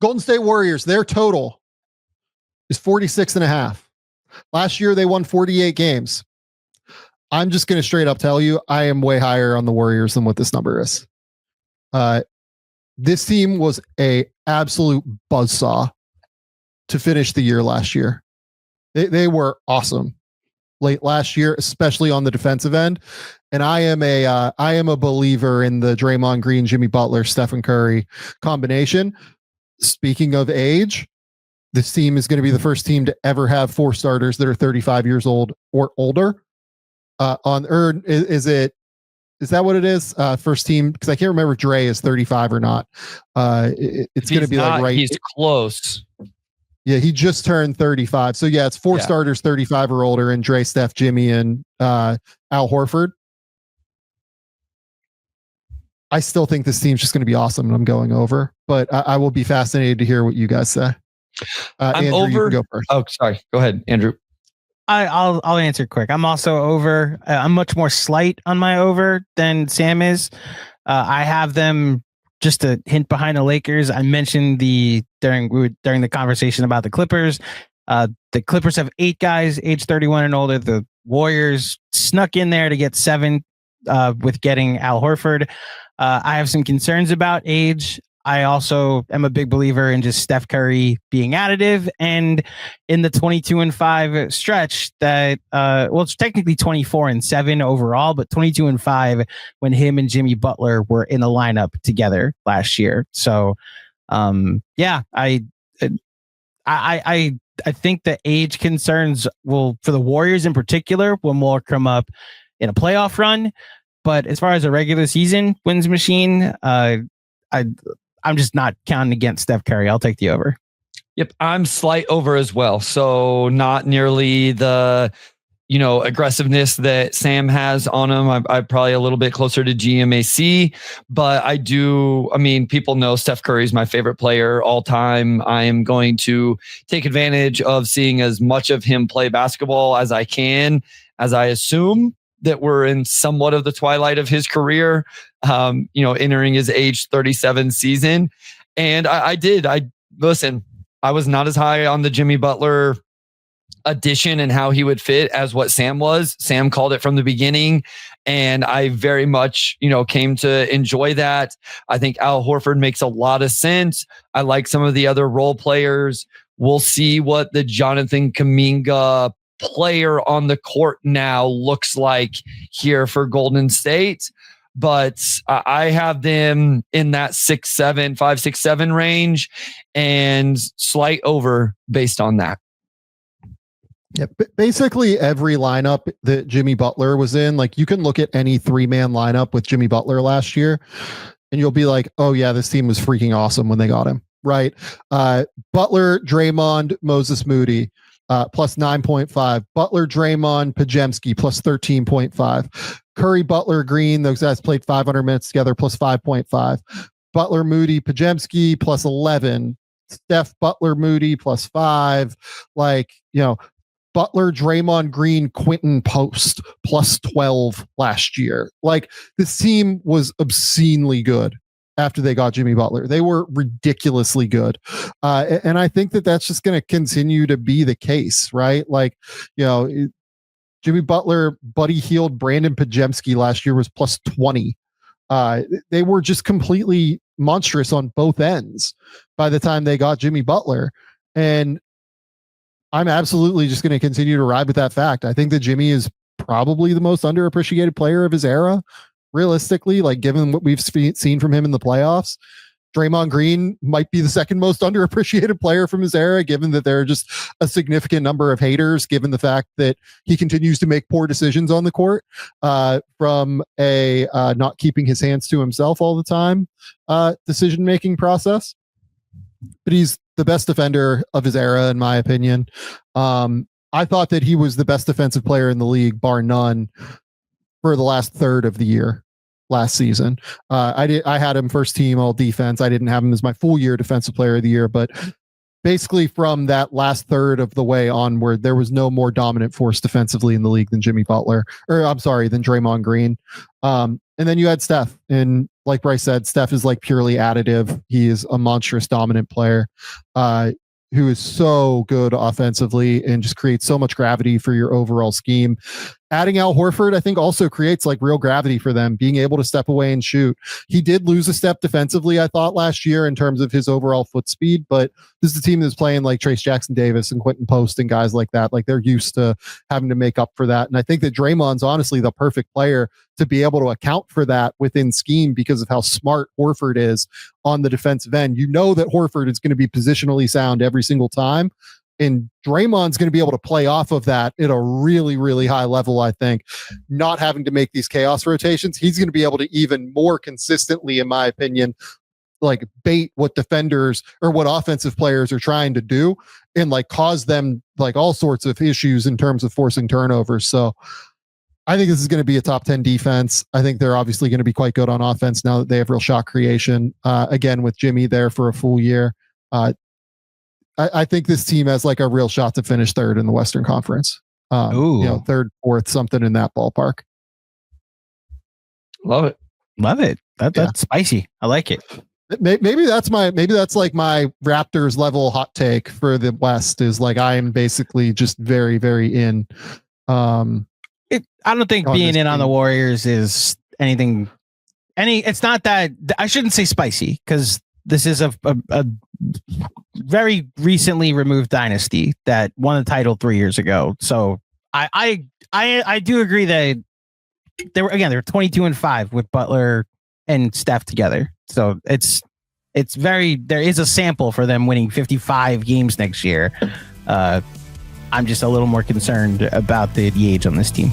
Golden State Warriors, their total is 46.5. Last year, they won 48 games. I'm just going to straight up tell you, I am way higher on the Warriors than what this number is. This team was a absolute buzzsaw to finish the year last year. They were awesome late last year, especially on the defensive end. And I am a believer in the Draymond Green, Jimmy Butler, Stephen Curry combination. Speaking of age, this team is going to be the first team to ever have 4 starters that are 35 years old or older. Is that what it is? First team, because I can't remember if Dre is 35 or not. It's going to be not, like he's close. Yeah, he just turned 35. So yeah, it's 4 starters 35 or older, and Dre, Steph, Jimmy, and Al Horford. I still think this team's just going to be awesome, and I'm going over. But I will be fascinated to hear what you guys say. I'm Andrew, over. You can go first. Oh, sorry. Go ahead, Andrew. I'll answer quick. I'm also over. I'm much more slight on my over than Sam is. I have them just a hint behind the Lakers. I mentioned during the conversation about the Clippers. The Clippers have 8 guys age 31 and older. The Warriors snuck in there to get 7 with getting Al Horford. I have some concerns about age. I also am a big believer in just Steph Curry being additive, and in the 22-5 stretch that, it's technically 24-7 overall, but 22-5 when him and Jimmy Butler were in the lineup together last year. So, I think the age concerns will, for the Warriors in particular, will more come up in a playoff run. But as far as a regular season wins machine, I'm just not counting against Steph Curry. I'll take the over. Yep, I'm slight over as well. So not nearly the, aggressiveness that Sam has on him. I'm probably a little bit closer to GMAC, but people know Steph Curry is my favorite player all time. I am going to take advantage of seeing as much of him play basketball as I can, as I assume that we're in somewhat of the twilight of his career, entering his age 37 season. And I was not as high on the Jimmy Butler addition and how he would fit as what Sam was. Sam called it from the beginning, and I very much, came to enjoy that. I think Al Horford makes a lot of sense. I like some of the other role players. We'll see what the Jonathan Kuminga player on the court now looks like here for Golden State, but I have them in that 5, 6, 7 range, and slight over based on that. Yeah, basically every lineup that Jimmy Butler was in, like you can look at any 3-man lineup with Jimmy Butler last year, and you'll be like, oh yeah, this team was freaking awesome when they got him, right? Butler, Draymond, Moses Moody, plus 9.5. Butler, Draymond, Pajemski, plus 13.5. Curry, Butler, Green, those guys played 500 minutes together, plus 5.5. Butler, Moody, Pajemski, plus 11. Steph, Butler, Moody, plus 5. Butler, Draymond, Green, Quentin, Post, plus 12 last year. Like, this team was obscenely good after they got Jimmy Butler. They were ridiculously good. And I think that that's just going to continue to be the case, right? Jimmy Butler, Buddy Hield, Brandon Pajemski last year was plus 20. They were just completely monstrous on both ends by the time they got Jimmy Butler. And I'm absolutely just going to continue to ride with that fact. I think that Jimmy is probably the most underappreciated player of his era. Realistically, given what we've seen from him in the playoffs, Draymond Green might be the second most underappreciated player from his era, given that there are just a significant number of haters, given the fact that he continues to make poor decisions on the court, from a not keeping his hands to himself all the time decision-making process. But he's the best defender of his era, in my opinion. I thought that he was the best defensive player in the league, bar none, for the last third of the year last season. I had him first team all defense. I didn't have him as my full year defensive player of the year, but basically from that last third of the way onward, there was no more dominant force defensively in the league than Jimmy Butler, or I'm sorry, than Draymond Green. And then you had Steph, and like Bryce said, Steph is like purely additive. He is a monstrous dominant player who is so good offensively and just creates so much gravity for your overall scheme. Adding Al Horford, I think, also creates like real gravity for them, being able to step away and shoot. He did lose a step defensively, I thought, last year in terms of his overall foot speed, but this is a team that's playing like Trace Jackson Davis and Quentin Post and guys like that. Like they're used to having to make up for that. And I think that Draymond's honestly the perfect player to be able to account for that within scheme because of how smart Horford is on the defensive end. You know that Horford is going to be positionally sound every single time. And Draymond's going to be able to play off of that at a really, really high level, I think, not having to make these chaos rotations. He's going to be able to even more consistently, in my opinion, like bait what defenders or what offensive players are trying to do and like cause them like all sorts of issues in terms of forcing turnovers. So I think this is going to be a top 10 defense. I think they're obviously going to be quite good on offense now that they have real shot creation. Again, with Jimmy there for a full year. I think this team has like a real shot to finish third in the Western Conference. Third, fourth, something in that ballpark. Love it. That's spicy. I like it. Maybe that's like my Raptors level hot take for the West is like, I am basically just very, very in. I don't think being in on the Warriors is anything. It's not that I shouldn't say spicy because this is a very recently removed dynasty that won the title 3 years ago. So I do agree that they're 22-5 with Butler and Steph together. So it's there is a sample for them winning 55 games next year. I'm just a little more concerned about the age on this team.